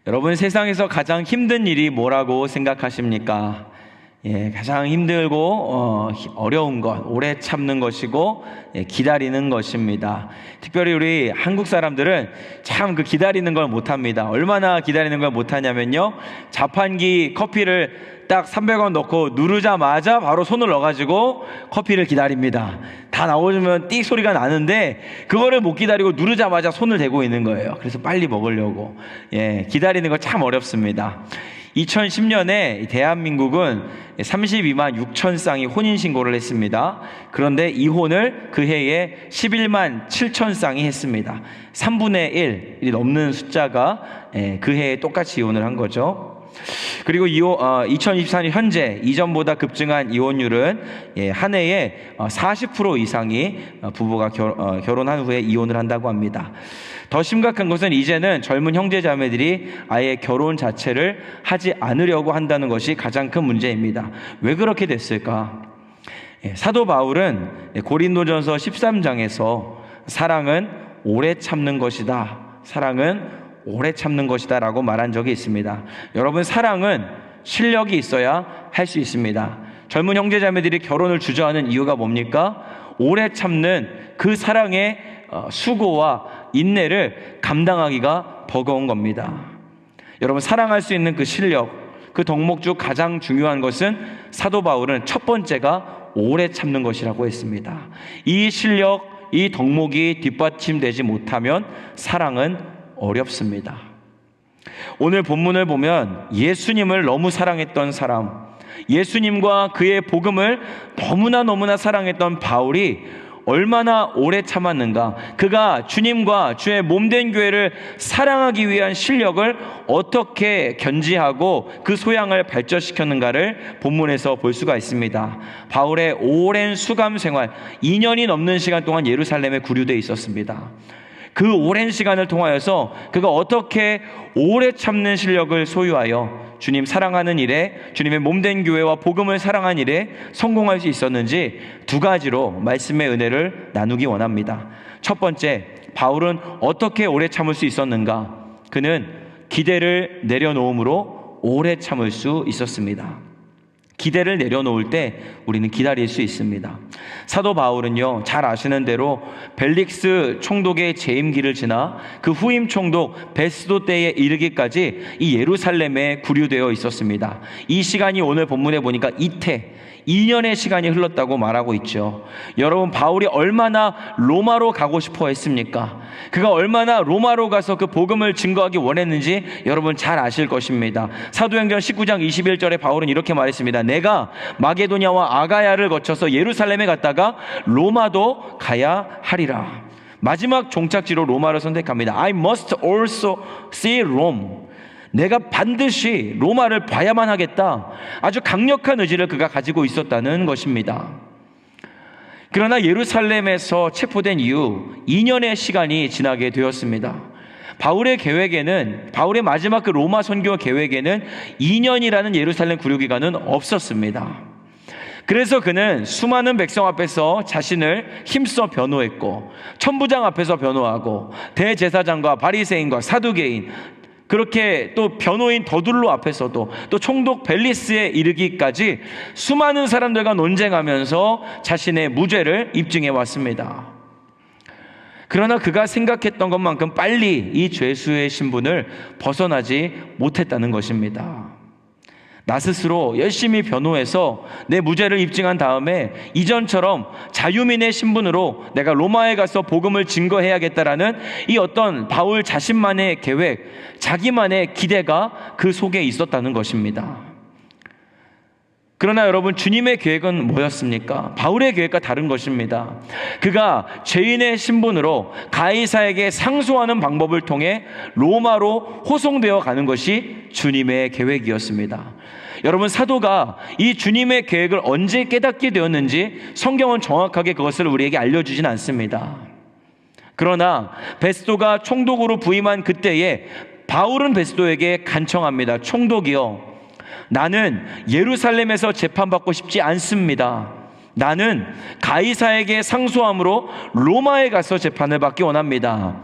여러분, 세상에서 가장 힘든 일이 뭐라고 생각하십니까? 가장 힘들고 어려운 것, 오래 참는 것이고 기다리는 것입니다. 특별히 우리 한국 사람들은 참 그 기다리는 걸 못합니다. 얼마나 기다리는 걸 못하냐면요, 자판기 커피를 딱 300원 넣고 누르자마자 바로 손을 넣어가지고 커피를 기다립니다. 다 나오면 띡 소리가 나는데 그거를 못 기다리고 누르자마자 손을 대고 있는 거예요. 그래서 빨리 먹으려고. 기다리는 거 참 어렵습니다. 2010년에 대한민국은 32만 6천 쌍이 혼인신고를 했습니다. 그런데 이혼을 그 해에 11만 7천 쌍이 했습니다. 3분의 1이 넘는 숫자가 그 해에 똑같이 이혼을 한 거죠. 그리고 2024년 현재 이전보다 급증한 이혼율은 한 해에 40% 이상이 부부가 결혼한 후에 이혼을 한다고 합니다. 더 심각한 것은 이제는 젊은 형제자매들이 아예 결혼 자체를 하지 않으려고 한다는 것이 가장 큰 문제입니다. 왜 그렇게 됐을까? 사도 바울은 고린도전서 13장에서 사랑은 오래 참는 것이다, 사랑은 오래 참는 것이다 라고 말한 적이 있습니다. 여러분, 사랑은 실력이 있어야 할 수 있습니다. 젊은 형제자매들이 결혼을 주저하는 이유가 뭡니까? 오래 참는 그 사랑의 수고와 인내를 감당하기가 버거운 겁니다. 여러분, 사랑할 수 있는 그 실력, 그 덕목 중 가장 중요한 것은 사도 바울은 첫 번째가 오래 참는 것이라고 했습니다. 이 실력, 이 덕목이 뒷받침되지 못하면 사랑은 어렵습니다. 오늘 본문을 보면 예수님을 너무 사랑했던 사람, 예수님과 그의 복음을 너무나 사랑했던 바울이 얼마나 오래 참았는가, 그가 주님과 주의 몸된 교회를 사랑하기 위한 실력을 어떻게 견지하고 그 소양을 발전시켰는가를 본문에서 볼 수가 있습니다. 바울의 오랜 수감 생활, 2년이 넘는 시간 동안 예루살렘에 구류되어 있었습니다. 그 오랜 시간을 통하여서 그가 어떻게 오래 참는 실력을 소유하여 주님 사랑하는 일에, 주님의 몸된 교회와 복음을 사랑하는 일에 성공할 수 있었는지 두 가지로 말씀의 은혜를 나누기 원합니다. 첫 번째, 바울은 어떻게 오래 참을 수 있었는가? 그는 기대를 내려놓음으로 오래 참을 수 있었습니다. 기대를 내려놓을 때 우리는 기다릴 수 있습니다. 사도 바울은요, 잘 아시는 대로 벨릭스 총독의 재임기를 지나 그 후임 총독 베스도 때에 이르기까지 이 예루살렘에 구류되어 있었습니다. 이 시간이 오늘 본문에 보니까 이태 2년의 시간이 흘렀다고 말하고 있죠. 여러분, 바울이 얼마나 로마로 가고 싶어 했습니까? 그가 얼마나 로마로 가서 그 복음을 증거하기 원했는지 여러분 잘 아실 것입니다. 사도행전 19장 21절에 바울은 이렇게 말했습니다. 내가 마게도냐와 아가야를 거쳐서 예루살렘에 갔다가 로마도 가야 하리라. 마지막 종착지로 로마를 선택합니다. I must also see Rome. 내가 반드시 로마를 봐야만 하겠다. 아주 강력한 의지를 그가 가지고 있었다는 것입니다. 그러나 예루살렘에서 체포된 이후 2년의 시간이 지나게 되었습니다. 바울의 계획에는, 바울의 마지막 그 로마 선교 계획에는 2년이라는 예루살렘 구류 기간은 없었습니다. 그래서 그는 수많은 백성 앞에서 자신을 힘써 변호했고, 천부장 앞에서 변호하고, 대제사장과 바리새인과 사두개인, 그렇게 또 변호인 더둘로 앞에서도, 또 총독 벨리스에 이르기까지 수많은 사람들과 논쟁하면서 자신의 무죄를 입증해 왔습니다. 그러나 그가 생각했던 것만큼 빨리 이 죄수의 신분을 벗어나지 못했다는 것입니다. 나 스스로 열심히 변호해서 내 무죄를 입증한 다음에 이전처럼 자유민의 신분으로 내가 로마에 가서 복음을 증거해야겠다라는 이 어떤 바울 자신만의 계획, 자기만의 기대가 그 속에 있었다는 것입니다. 그러나 여러분, 주님의 계획은 뭐였습니까? 바울의 계획과 다른 것입니다. 그가 죄인의 신분으로 가이사에게 상소하는 방법을 통해 로마로 호송되어 가는 것이 주님의 계획이었습니다. 여러분, 사도가 이 주님의 계획을 언제 깨닫게 되었는지 성경은 정확하게 그것을 우리에게 알려주진 않습니다. 그러나 베스도가 총독으로 부임한 그때에 바울은 베스도에게 간청합니다. 총독이여, 나는 예루살렘에서 재판받고 싶지 않습니다. 나는 가이사에게 상소함으로 로마에 가서 재판을 받기 원합니다.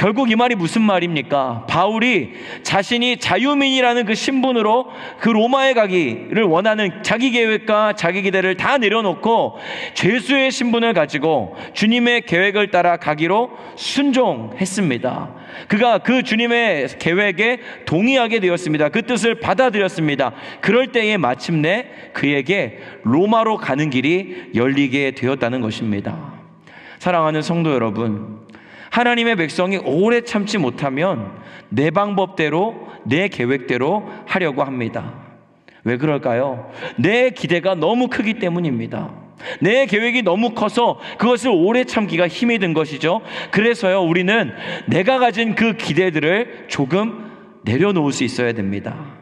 결국 이 말이 무슨 말입니까? 바울이 자신이 자유민이라는 그 신분으로 그 로마에 가기를 원하는 자기 계획과 자기 기대를 다 내려놓고 죄수의 신분을 가지고 주님의 계획을 따라 가기로 순종했습니다. 그가 그 주님의 계획에 동의하게 되었습니다. 그 뜻을 받아들였습니다. 그럴 때에 마침내 그에게 로마로 가는 길이 열리게 되었다는 것입니다. 사랑하는 성도 여러분, 하나님의 백성이 오래 참지 못하면 내 방법대로, 내 계획대로 하려고 합니다. 왜 그럴까요? 내 기대가 너무 크기 때문입니다. 내 계획이 너무 커서 그것을 오래 참기가 힘이 든 것이죠. 그래서요, 우리는 내가 가진 그 기대들을 조금 내려놓을 수 있어야 됩니다.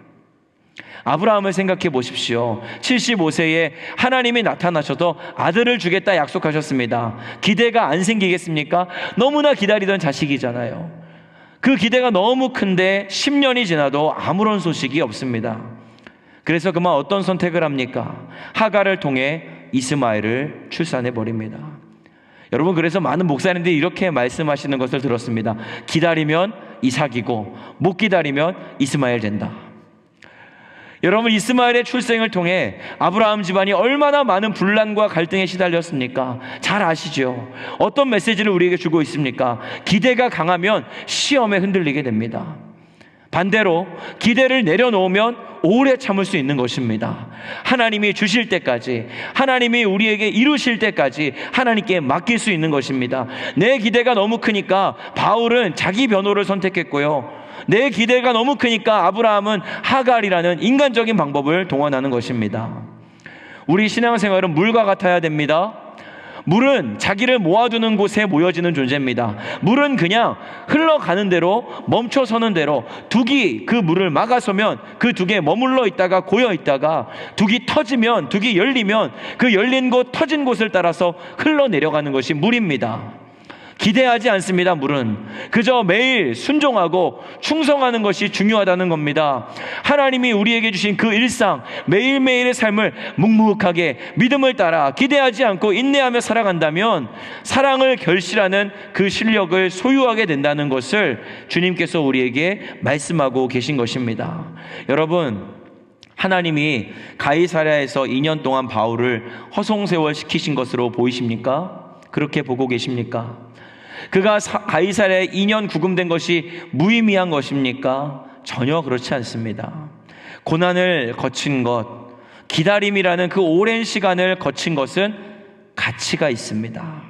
아브라함을 생각해 보십시오. 75세에 하나님이 나타나셔서 아들을 주겠다 약속하셨습니다. 기대가 안 생기겠습니까? 너무나 기다리던 자식이잖아요. 그 기대가 너무 큰데 10년이 지나도 아무런 소식이 없습니다. 그래서 그만 어떤 선택을 합니까? 하갈을 통해 이스마엘을 출산해 버립니다. 여러분, 그래서 많은 목사님들이 이렇게 말씀하시는 것을 들었습니다. 기다리면 이삭이고 못 기다리면 이스마엘 된다. 여러분, 이스마엘의 출생을 통해 아브라함 집안이 얼마나 많은 분란과 갈등에 시달렸습니까? 잘 아시죠? 어떤 메시지를 우리에게 주고 있습니까? 기대가 강하면 시험에 흔들리게 됩니다. 반대로 기대를 내려놓으면 오래 참을 수 있는 것입니다. 하나님이 주실 때까지, 하나님이 우리에게 이루실 때까지 하나님께 맡길 수 있는 것입니다. 내 기대가 너무 크니까 바울은 자기 변호를 선택했고요, 내 기대가 너무 크니까 아브라함은 하갈이라는 인간적인 방법을 동원하는 것입니다. 우리 신앙생활은 물과 같아야 됩니다. 물은 자기를 모아두는 곳에 모여지는 존재입니다. 물은 그냥 흘러가는 대로, 멈춰서는 대로, 둑이 그 물을 막아서면 그 둑에 머물러 있다가 고여 있다가 둑이 터지면, 둑이 열리면 그 열린 곳, 터진 곳을 따라서 흘러내려가는 것이 물입니다. 기대하지 않습니다. 물은 그저 매일 순종하고 충성하는 것이 중요하다는 겁니다. 하나님이 우리에게 주신 그 일상, 매일매일의 삶을 묵묵하게 믿음을 따라 기대하지 않고 인내하며 살아간다면 사랑을 결실하는 그 실력을 소유하게 된다는 것을 주님께서 우리에게 말씀하고 계신 것입니다. 여러분, 하나님이 가이사랴에서 2년 동안 바울을 허송세월 시키신 것으로 보이십니까? 그렇게 보고 계십니까? 그가 가이사랴에 2년 구금된 것이 무의미한 것입니까? 전혀 그렇지 않습니다. 고난을 거친 것, 기다림이라는 그 오랜 시간을 거친 것은 가치가 있습니다.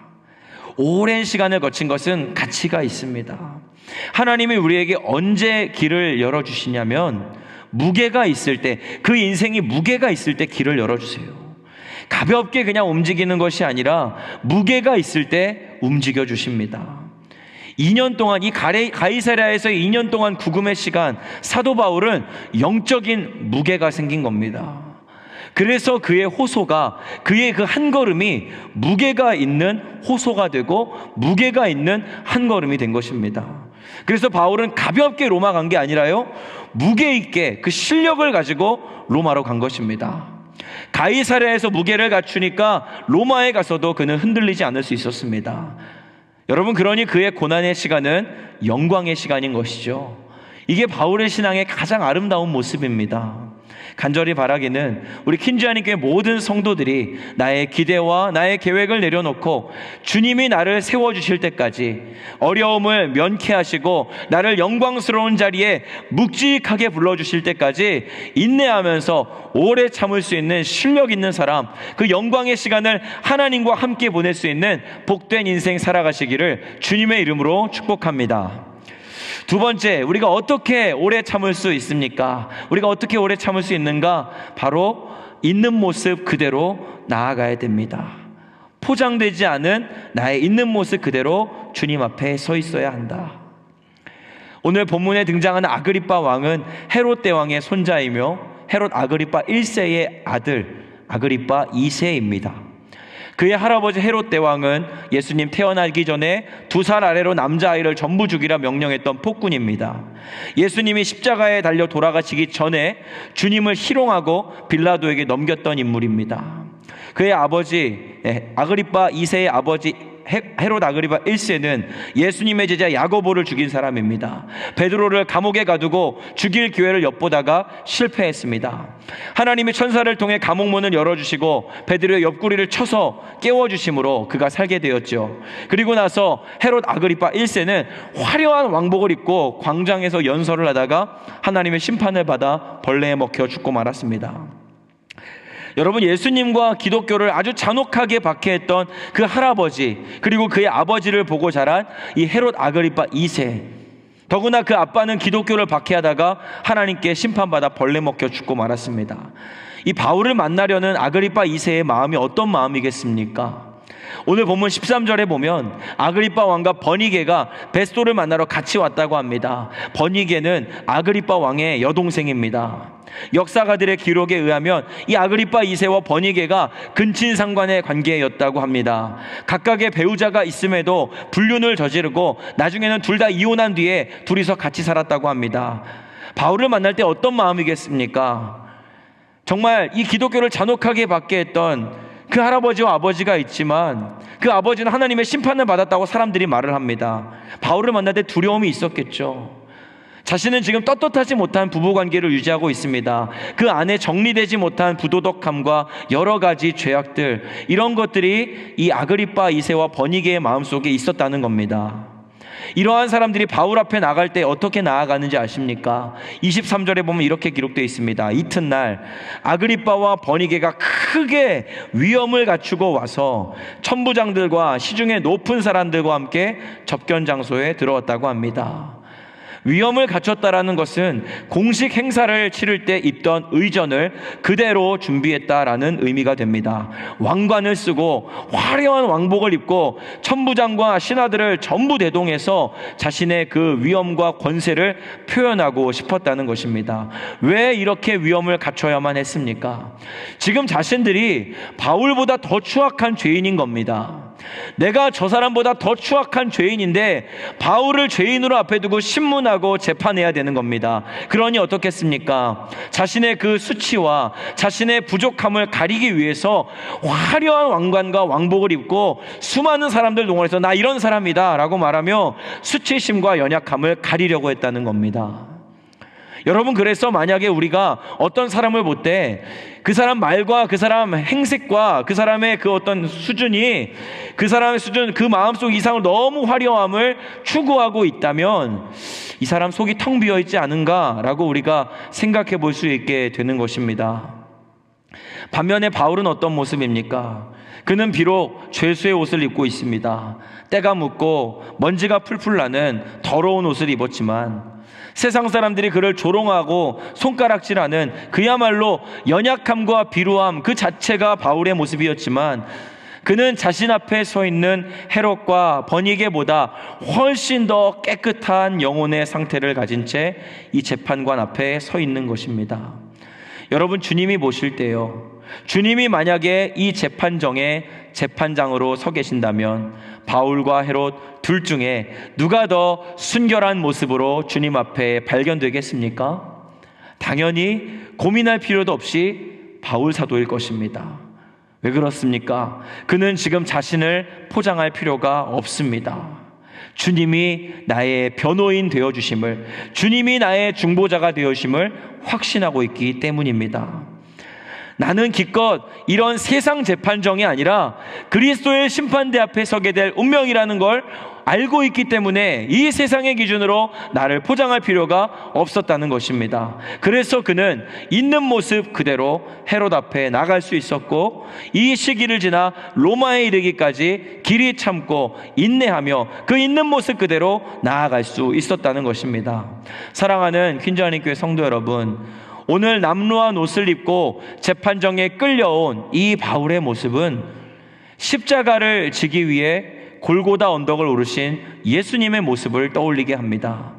오랜 시간을 거친 것은 가치가 있습니다. 하나님이 우리에게 언제 길을 열어주시냐면 무게가 있을 때, 그 인생이 무게가 있을 때 길을 열어주세요. 가볍게 그냥 움직이는 것이 아니라 무게가 있을 때 움직여 주십니다. 2년 동안 이 가이사랴에서 2년 동안 구금의 시간, 사도 바울은 영적인 무게가 생긴 겁니다. 그래서 그의 호소가, 그의 그 한 걸음이 무게가 있는 호소가 되고 무게가 있는 한 걸음이 된 것입니다. 그래서 바울은 가볍게 로마 간 게 아니라요, 무게 있게 그 실력을 가지고 로마로 간 것입니다. 가이사랴에서 무게를 갖추니까 로마에 가서도 그는 흔들리지 않을 수 있었습니다. 여러분, 그러니 그의 고난의 시간은 영광의 시간인 것이죠. 이게 바울의 신앙의 가장 아름다운 모습입니다. 간절히 바라기는 우리 킨즈아님께 모든 성도들이 나의 기대와 나의 계획을 내려놓고 주님이 나를 세워주실 때까지, 어려움을 면케하시고 나를 영광스러운 자리에 묵직하게 불러주실 때까지 인내하면서 오래 참을 수 있는 실력 있는 사람, 그 영광의 시간을 하나님과 함께 보낼 수 있는 복된 인생 살아가시기를 주님의 이름으로 축복합니다. 두 번째, 우리가 어떻게 오래 참을 수 있습니까? 우리가 어떻게 오래 참을 수 있는가? 바로 있는 모습 그대로 나아가야 됩니다. 포장되지 않은 나의 있는 모습 그대로 주님 앞에 서 있어야 한다. 오늘 본문에 등장하는 아그리빠 왕은 헤롯 대왕의 손자이며 헤롯 아그리빠 1세의 아들 아그리빠 2세입니다. 그의 할아버지 헤롯 대왕은 예수님 태어나기 전에 2살 아래로 남자아이를 전부 죽이라 명령했던 폭군입니다. 예수님이 십자가에 달려 돌아가시기 전에 주님을 희롱하고 빌라도에게 넘겼던 인물입니다. 그의 아버지 아그리파 2세의 아버지 헤롯 아그리파 1세는 예수님의 제자 야고보를 죽인 사람입니다. 베드로를 감옥에 가두고 죽일 기회를 엿보다가 실패했습니다. 하나님이 천사를 통해 감옥문을 열어주시고 베드로의 옆구리를 쳐서 깨워주심으로 그가 살게 되었죠. 그리고 나서 헤롯 아그리파 1세는 화려한 왕복을 입고 광장에서 연설을 하다가 하나님의 심판을 받아 벌레에 먹혀 죽고 말았습니다. 여러분, 예수님과 기독교를 아주 잔혹하게 박해했던 그 할아버지, 그리고 그의 아버지를 보고 자란 이 헤롯 아그리파 2세, 더구나 그 아빠는 기독교를 박해하다가 하나님께 심판받아 벌레 먹혀 죽고 말았습니다. 이 바울을 만나려는 아그리파 2세의 마음이 어떤 마음이겠습니까? 오늘 본문 13절에 보면 아그리파 왕과 버니게가 베스도를 만나러 같이 왔다고 합니다. 버니게는 아그리파 왕의 여동생입니다. 역사가들의 기록에 의하면 이 아그리파 2세와 버니게가 근친상간의 관계였다고 합니다. 각각의 배우자가 있음에도 불륜을 저지르고 나중에는 둘 다 이혼한 뒤에 둘이서 같이 살았다고 합니다. 바울을 만날 때 어떤 마음이겠습니까? 정말 이 기독교를 잔혹하게 박해했던 그 할아버지와 아버지가 있지만 그 아버지는 하나님의 심판을 받았다고 사람들이 말을 합니다. 바울을 만날 때 두려움이 있었겠죠. 자신은 지금 떳떳하지 못한 부부관계를 유지하고 있습니다. 그 안에 정리되지 못한 부도덕함과 여러 가지 죄악들, 이런 것들이 이 아그리파 2세와 버니게의 마음속에 있었다는 겁니다. 이러한 사람들이 바울 앞에 나갈 때 어떻게 나아가는지 아십니까? 23절에 보면 이렇게 기록되어 있습니다. 이튿날 아그리파와 버니게가 크게 위엄을 갖추고 와서 천부장들과 시중의 높은 사람들과 함께 접견 장소에 들어왔다고 합니다. 위엄을 갖췄다라는 것은 공식 행사를 치를 때 입던 의전을 그대로 준비했다라는 의미가 됩니다. 왕관을 쓰고 화려한 왕복을 입고 천부장과 신하들을 전부 대동해서 자신의 그 위엄과 권세를 표현하고 싶었다는 것입니다. 왜 이렇게 위엄을 갖춰야만 했습니까? 지금 자신들이 바울보다 더 추악한 죄인인 겁니다. 내가 저 사람보다 더 추악한 죄인인데 바울을 죄인으로 앞에 두고 신문하고 재판해야 되는 겁니다. 그러니 어떻겠습니까? 자신의 그 수치와 자신의 부족함을 가리기 위해서 화려한 왕관과 왕복을 입고 수많은 사람들 동원해서 나 이런 사람이다 라고 말하며 수치심과 연약함을 가리려고 했다는 겁니다. 여러분, 그래서 만약에 우리가 어떤 사람을 볼 때 그 사람 말과 그 사람 행색과 그 사람의 그 어떤 수준이 그 사람의 수준, 그 마음속 이상을 너무 화려함을 추구하고 있다면 이 사람 속이 텅 비어 있지 않은가라고 우리가 생각해 볼 수 있게 되는 것입니다. 반면에 바울은 어떤 모습입니까? 그는 비록 죄수의 옷을 입고 있습니다. 때가 묻고 먼지가 풀풀 나는 더러운 옷을 입었지만 세상 사람들이 그를 조롱하고 손가락질하는 그야말로 연약함과 비루함 그 자체가 바울의 모습이었지만 그는 자신 앞에 서 있는 헤롯과 버니게보다 훨씬 더 깨끗한 영혼의 상태를 가진 채 이 재판관 앞에 서 있는 것입니다. 여러분, 주님이 보실 때요, 주님이 만약에 이 재판정에 재판장으로 서 계신다면 바울과 헤롯 둘 중에 누가 더 순결한 모습으로 주님 앞에 발견되겠습니까? 당연히 고민할 필요도 없이 바울 사도일 것입니다. 왜 그렇습니까? 그는 지금 자신을 포장할 필요가 없습니다. 주님이 나의 변호인 되어주심을, 주님이 나의 중보자가 되어주심을 확신하고 있기 때문입니다. 나는 기껏 이런 세상 재판정이 아니라 그리스도의 심판대 앞에 서게 될 운명이라는 걸 알고 있기 때문에 이 세상의 기준으로 나를 포장할 필요가 없었다는 것입니다. 그래서 그는 있는 모습 그대로 헤롯 앞에 나갈 수 있었고 이 시기를 지나 로마에 이르기까지 길이 참고 인내하며 그 있는 모습 그대로 나아갈 수 있었다는 것입니다. 사랑하는 퀸즈하나님교회 성도 여러분, 오늘 남루한 옷을 입고 재판정에 끌려온 이 바울의 모습은 십자가를 지기 위해 골고다 언덕을 오르신 예수님의 모습을 떠올리게 합니다.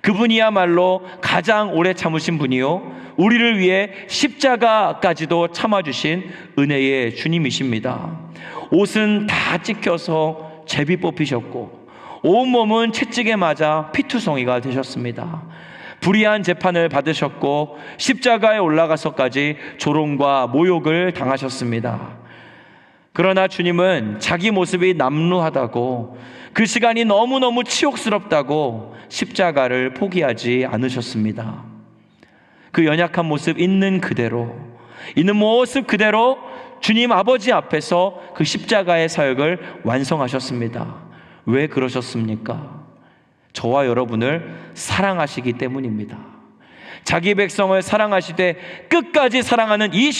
그분이야말로 가장 오래 참으신 분이요, 우리를 위해 십자가까지도 참아주신 은혜의 주님이십니다. 옷은 다 찢겨서 제비 뽑히셨고 온몸은 채찍에 맞아 피투성이가 되셨습니다. 불의한 재판을 받으셨고 십자가에 올라가서까지 조롱과 모욕을 당하셨습니다. 그러나 주님은 자기 모습이 남루하다고, 그 시간이 너무너무 치욕스럽다고 십자가를 포기하지 않으셨습니다. 그 연약한 모습 있는 모습 그대로 주님 아버지 앞에서 그 십자가의 사역을 완성하셨습니다. 왜 그러셨습니까? 저와 여러분을 사랑하시기 때문입니다. 자기 백성을 사랑하시되 끝까지 사랑하는 이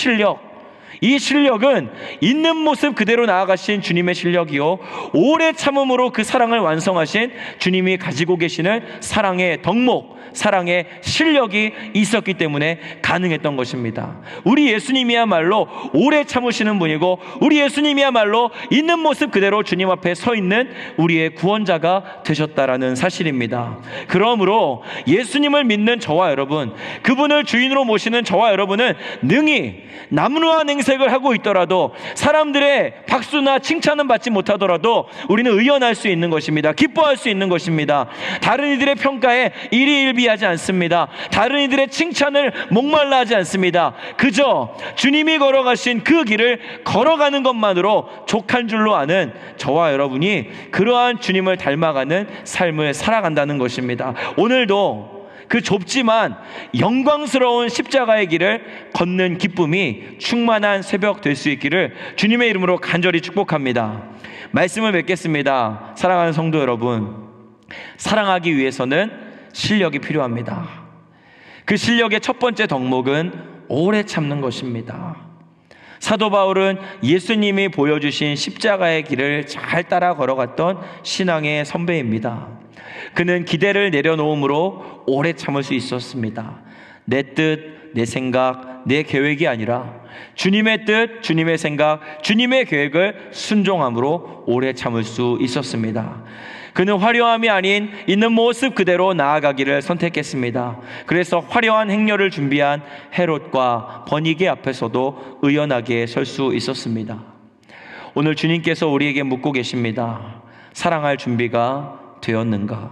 실력은 있는 모습 그대로 나아가신 주님의 실력이요, 오래 참음으로 그 사랑을 완성하신 주님이 가지고 계시는 사랑의 덕목, 사랑의 실력이 있었기 때문에 가능했던 것입니다. 우리 예수님이야말로 오래 참으시는 분이고, 우리 예수님이야말로 있는 모습 그대로 주님 앞에 서 있는 우리의 구원자가 되셨다라는 사실입니다. 그러므로 예수님을 믿는 저와 여러분, 그분을 주인으로 모시는 저와 여러분은 능히 남루한 행색을 하고 있더라도, 사람들의 박수나 칭찬은 받지 못하더라도 우리는 의연할 수 있는 것입니다. 기뻐할 수 있는 것입니다. 다른 이들의 평가에 일희일비하지 않습니다. 다른 이들의 칭찬을 목말라 하지 않습니다. 그저 주님이 걸어가신 그 길을 걸어가는 것만으로 족한 줄로 아는 저와 여러분이 그러한 주님을 닮아가는 삶을 살아간다는 것입니다. 오늘도 그 좁지만 영광스러운 십자가의 길을 걷는 기쁨이 충만한 새벽 될 수 있기를 주님의 이름으로 간절히 축복합니다. 말씀을 맺겠습니다. 사랑하는 성도 여러분, 사랑하기 위해서는 실력이 필요합니다. 그 실력의 첫 번째 덕목은 오래 참는 것입니다. 사도 바울은 예수님이 보여주신 십자가의 길을 잘 따라 걸어갔던 신앙의 선배입니다. 그는 기대를 내려놓음으로 오래 참을 수 있었습니다. 내 뜻, 내 생각, 내 계획이 아니라 주님의 뜻, 주님의 생각, 주님의 계획을 순종함으로 오래 참을 수 있었습니다. 그는 화려함이 아닌 있는 모습 그대로 나아가기를 선택했습니다. 그래서 화려한 행렬을 준비한 헤롯과 번이게 앞에서도 의연하게 설 수 있었습니다. 오늘 주님께서 우리에게 묻고 계십니다. 사랑할 준비가 되었는가?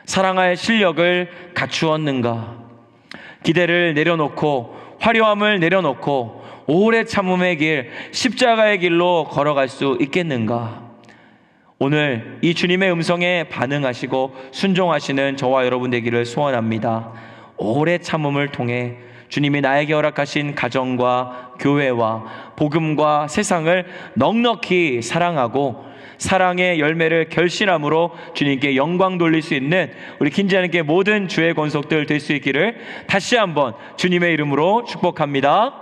사랑할 실력을 갖추었는가? 기대를 내려놓고 화려함을 내려놓고 오래 참음의 길, 십자가의 길로 걸어갈 수 있겠는가? 오늘 이 주님의 음성에 반응하시고 순종하시는 저와 여러분 되기를 소원합니다. 오래 참음을 통해 주님이 나에게 허락하신 가정과 교회와 복음과 세상을 넉넉히 사랑하고 사랑의 열매를 결실함으로 주님께 영광 돌릴 수 있는 우리 김지아님께 모든 주의 권속들 될 수 있기를 다시 한번 주님의 이름으로 축복합니다.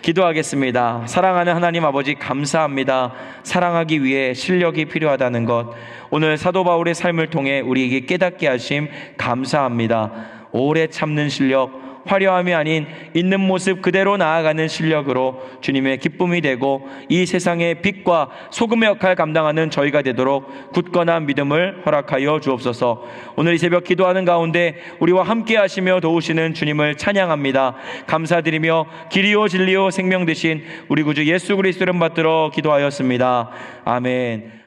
기도하겠습니다. 사랑하는 하나님 아버지, 감사합니다. 사랑하기 위해 실력이 필요하다는 것, 오늘 사도 바울의 삶을 통해 우리에게 깨닫게 하심 감사합니다. 오래 참는 실력, 화려함이 아닌 있는 모습 그대로 나아가는 실력으로 주님의 기쁨이 되고 이 세상의 빛과 소금의 역할 감당하는 저희가 되도록 굳건한 믿음을 허락하여 주옵소서. 오늘 이 새벽 기도하는 가운데 우리와 함께 하시며 도우시는 주님을 찬양합니다. 감사드리며 길이요 진리요 생명 되신 우리 구주 예수 그리스도 이름 받들어 기도하였습니다. 아멘.